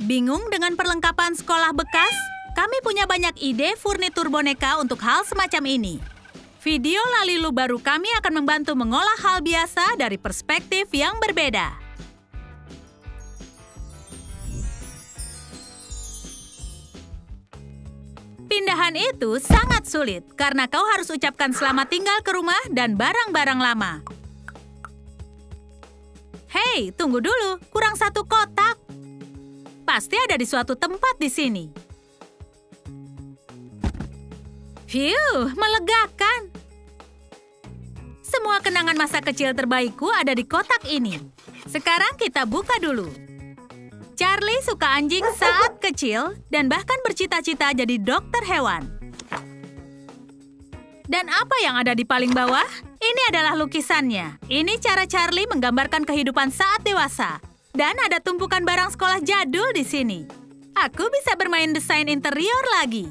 Bingung dengan perlengkapan sekolah bekas? Kami punya banyak ide furnitur boneka untuk hal semacam ini. Video Lalilu baru kami akan membantu mengolah hal biasa dari perspektif yang berbeda. Pindahan itu sangat sulit karena kau harus ucapkan selamat tinggal ke rumah dan barang-barang lama. Hei, tunggu dulu, kurang satu kotak. Pasti ada di suatu tempat di sini. Phew, melegakan. Semua kenangan masa kecil terbaikku ada di kotak ini. Sekarang kita buka dulu. Charlie suka anjing saat kecil dan bahkan bercita-cita jadi dokter hewan. Dan apa yang ada di paling bawah? Ini adalah lukisannya. Ini cara Charlie menggambarkan kehidupan saat dewasa. Dan ada tumpukan barang sekolah jadul di sini. Aku bisa bermain desain interior lagi.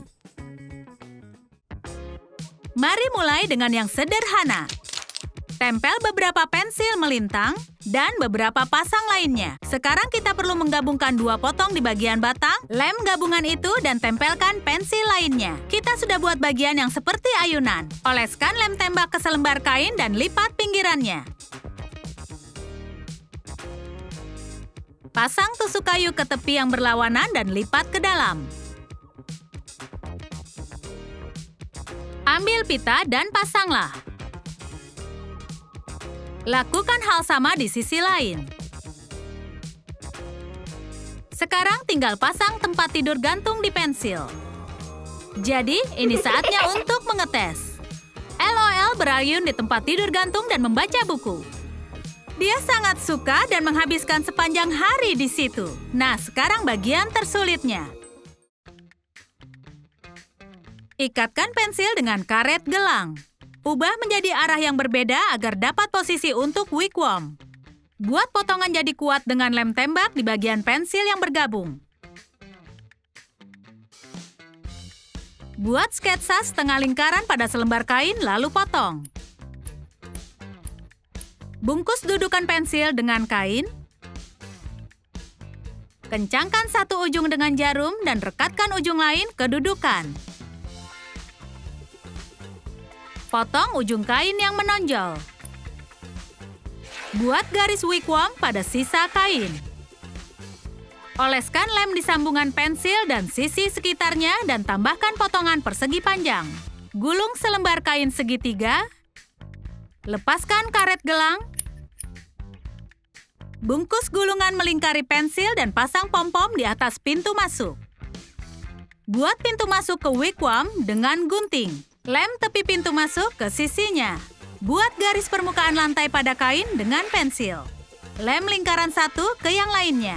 Mari mulai dengan yang sederhana. Tempel beberapa pensil melintang dan beberapa pasang lainnya. Sekarang kita perlu menggabungkan 2 potong di bagian batang, lem gabungan itu dan tempelkan pensil lainnya. Kita sudah buat bagian yang seperti ayunan. Oleskan lem tembak ke selembar kain dan lipat pinggirannya. Pasang tusuk kayu ke tepi yang berlawanan dan lipat ke dalam. Ambil pita dan pasanglah. Lakukan hal sama di sisi lain. Sekarang tinggal pasang tempat tidur gantung di pensil. Jadi, ini saatnya untuk mengetes. LOL berayun di tempat tidur gantung dan membaca buku. Dia sangat suka dan menghabiskan sepanjang hari di situ. Nah, sekarang bagian tersulitnya. Ikatkan pensil dengan karet gelang. Ubah menjadi arah yang berbeda agar dapat posisi untuk wigwam. Buat potongan jadi kuat dengan lem tembak di bagian pensil yang bergabung. Buat sketsa setengah lingkaran pada selembar kain lalu potong. Bungkus dudukan pensil dengan kain. Kencangkan satu ujung dengan jarum dan rekatkan ujung lain ke dudukan. Potong ujung kain yang menonjol. Buat garis wigwam pada sisa kain. Oleskan lem di sambungan pensil dan sisi sekitarnya dan tambahkan potongan persegi panjang. Gulung selembar kain segitiga. Lepaskan karet gelang. Bungkus gulungan melingkari pensil dan pasang pom-pom di atas pintu masuk. Buat pintu masuk ke wigwam dengan gunting. Lem tepi pintu masuk ke sisinya. Buat garis permukaan lantai pada kain dengan pensil. Lem lingkaran satu ke yang lainnya.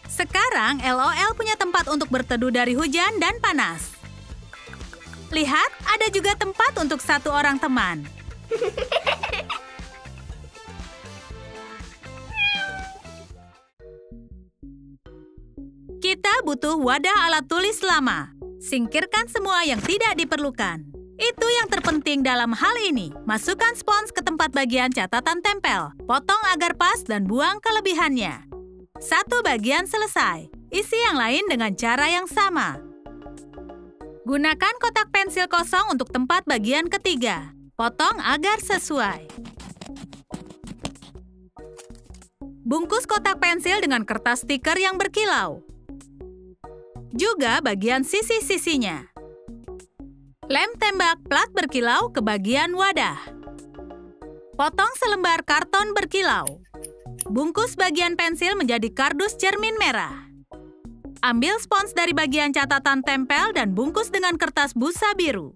Sekarang LOL punya tempat untuk berteduh dari hujan dan panas. Lihat, ada juga tempat untuk satu orang teman. Kita butuh wadah alat tulis lama. Singkirkan semua yang tidak diperlukan. Itu yang terpenting dalam hal ini. Masukkan spons ke tempat bagian catatan tempel. Potong agar pas dan buang kelebihannya. Satu bagian selesai. Isi yang lain dengan cara yang sama. Gunakan kotak pensil kosong untuk tempat bagian ketiga. Potong agar sesuai. Bungkus kotak pensil dengan kertas stiker yang berkilau. Juga bagian sisi-sisinya. Lem tembak plat berkilau ke bagian wadah. Potong selembar karton berkilau. Bungkus bagian pensil menjadi kardus cermin merah. Ambil spons dari bagian catatan tempel dan bungkus dengan kertas busa biru.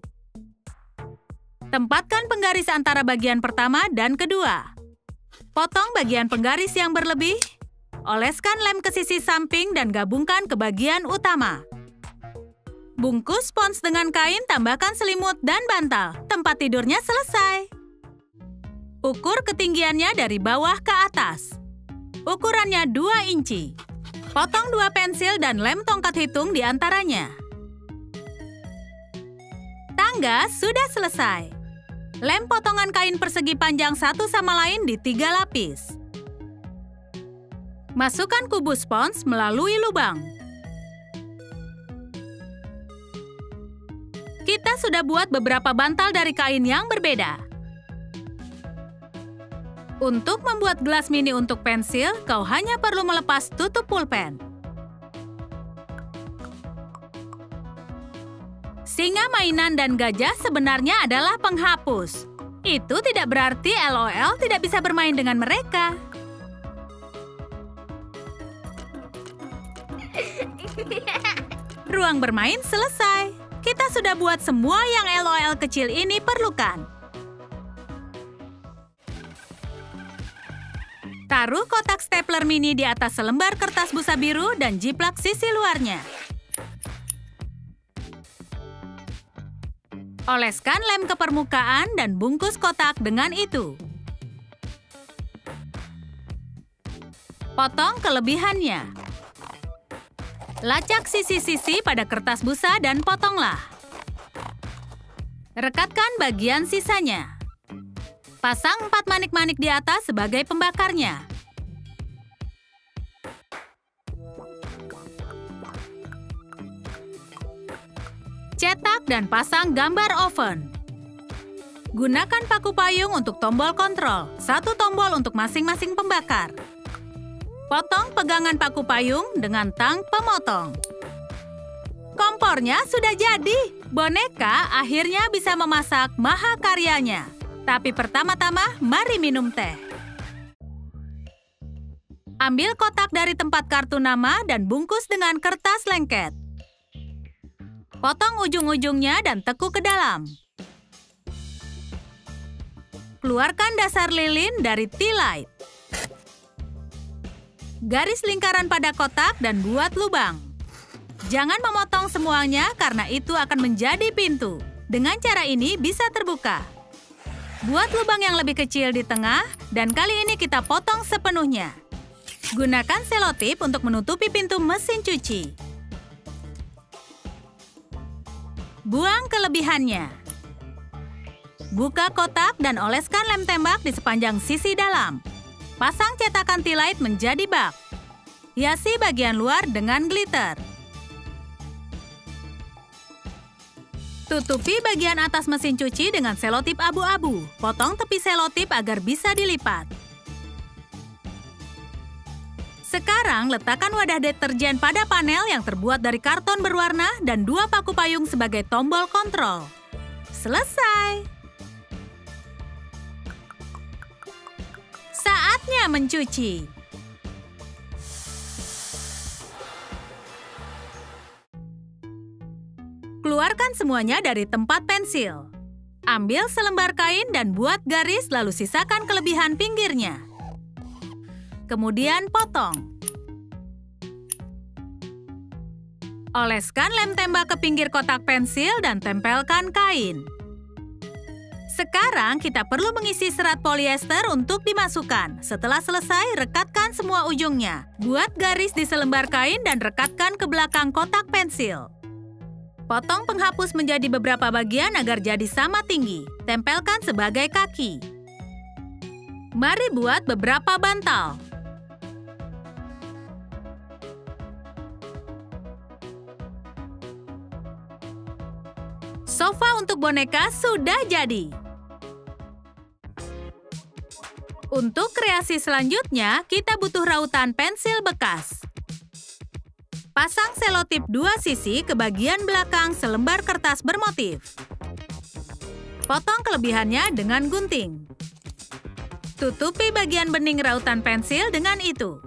Tempatkan penggaris antara bagian pertama dan kedua. Potong bagian penggaris yang berlebih. Oleskan lem ke sisi samping dan gabungkan ke bagian utama. Bungkus spons dengan kain, tambahkan selimut dan bantal. Tempat tidurnya selesai. Ukur ketinggiannya dari bawah ke atas. Ukurannya 2 inci. Potong 2 pensil dan lem tongkat hitung di antaranya. Tangga sudah selesai. Lem potongan kain persegi panjang satu sama lain di 3 lapis. Masukkan kubus spons melalui lubang. Kita sudah buat beberapa bantal dari kain yang berbeda. Untuk membuat gelas mini untuk pensil, kau hanya perlu melepas tutup pulpen. Singa, mainan, dan gajah sebenarnya adalah penghapus. Itu tidak berarti LOL tidak bisa bermain dengan mereka. Ruang bermain selesai. Kita sudah buat semua yang LOL kecil ini perlukan. Taruh kotak stapler mini di atas selembar kertas busa biru dan jiplak sisi luarnya. Oleskan lem ke permukaan dan bungkus kotak dengan itu. Potong kelebihannya. Lacak sisi-sisi pada kertas busa dan potonglah. Rekatkan bagian sisanya. Pasang 4 manik-manik di atas sebagai pembakarnya. Cetak dan pasang gambar oven. Gunakan paku payung untuk tombol kontrol, 1 tombol untuk masing-masing pembakar. Potong pegangan paku payung dengan tang pemotong. Kompornya sudah jadi. Boneka akhirnya bisa memasak mahakaryanya. Tapi pertama-tama, mari minum teh. Ambil kotak dari tempat kartu nama dan bungkus dengan kertas lengket. Potong ujung-ujungnya dan tekuk ke dalam. Keluarkan dasar lilin dari tea light. Garis lingkaran pada kotak dan buat lubang. Jangan memotong semuanya karena itu akan menjadi pintu. Dengan cara ini bisa terbuka. Buat lubang yang lebih kecil di tengah dan kali ini kita potong sepenuhnya. Gunakan selotip untuk menutupi pintu mesin cuci. Buang kelebihannya. Buka kotak dan oleskan lem tembak di sepanjang sisi dalam. Pasang cetakan tea light menjadi bak. Hiasi bagian luar dengan glitter. Tutupi bagian atas mesin cuci dengan selotip abu-abu. Potong tepi selotip agar bisa dilipat. Sekarang letakkan wadah deterjen pada panel yang terbuat dari karton berwarna dan 2 paku payung sebagai tombol kontrol. Selesai! Saatnya mencuci. Keluarkan semuanya dari tempat pensil. Ambil selembar kain dan buat garis lalu sisakan kelebihan pinggirnya. Kemudian potong. Oleskan lem tembak ke pinggir kotak pensil dan tempelkan kain. Sekarang kita perlu mengisi serat polyester untuk dimasukkan. Setelah selesai, rekatkan semua ujungnya. Buat garis di selembar kain dan rekatkan ke belakang kotak pensil. Potong penghapus menjadi beberapa bagian agar jadi sama tinggi. Tempelkan sebagai kaki. Mari buat beberapa bantal. Sofa untuk boneka sudah jadi. Untuk kreasi selanjutnya, kita butuh rautan pensil bekas. Pasang selotip 2 sisi ke bagian belakang selembar kertas bermotif. Potong kelebihannya dengan gunting. Tutupi bagian bening rautan pensil dengan itu.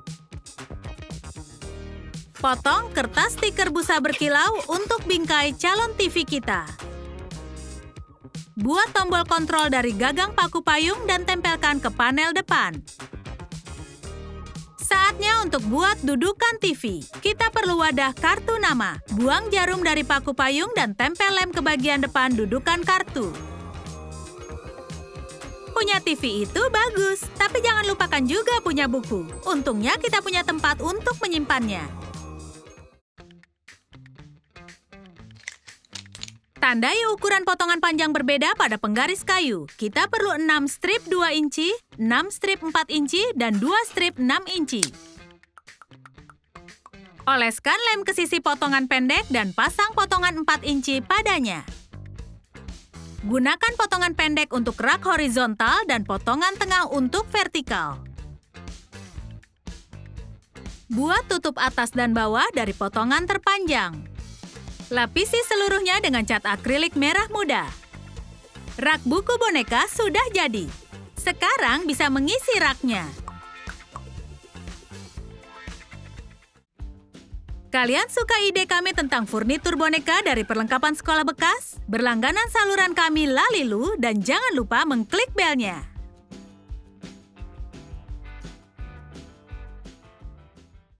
Potong kertas stiker busa berkilau untuk bingkai calon TV kita. Buat tombol kontrol dari gagang paku payung dan tempelkan ke panel depan. Saatnya untuk buat dudukan TV. Kita perlu wadah kartu nama. Buang jarum dari paku payung dan tempel lem ke bagian depan dudukan kartu. Punya TV itu bagus, tapi jangan lupakan juga punya buku. Untungnya kita punya tempat untuk menyimpannya. Tandai ukuran potongan panjang berbeda pada penggaris kayu. Kita perlu 6 strip 2 inci, 6 strip 4 inci, dan 2 strip 6 inci. Oleskan lem ke sisi potongan pendek dan pasang potongan 4 inci padanya. Gunakan potongan pendek untuk rak horizontal dan potongan tengah untuk vertikal. Buat tutup atas dan bawah dari potongan terpanjang. Lapisi seluruhnya dengan cat akrilik merah muda. Rak buku boneka sudah jadi. Sekarang bisa mengisi raknya. Kalian suka ide kami tentang furnitur boneka dari perlengkapan sekolah bekas? Berlangganan saluran kami Lalilu dan jangan lupa mengklik belnya.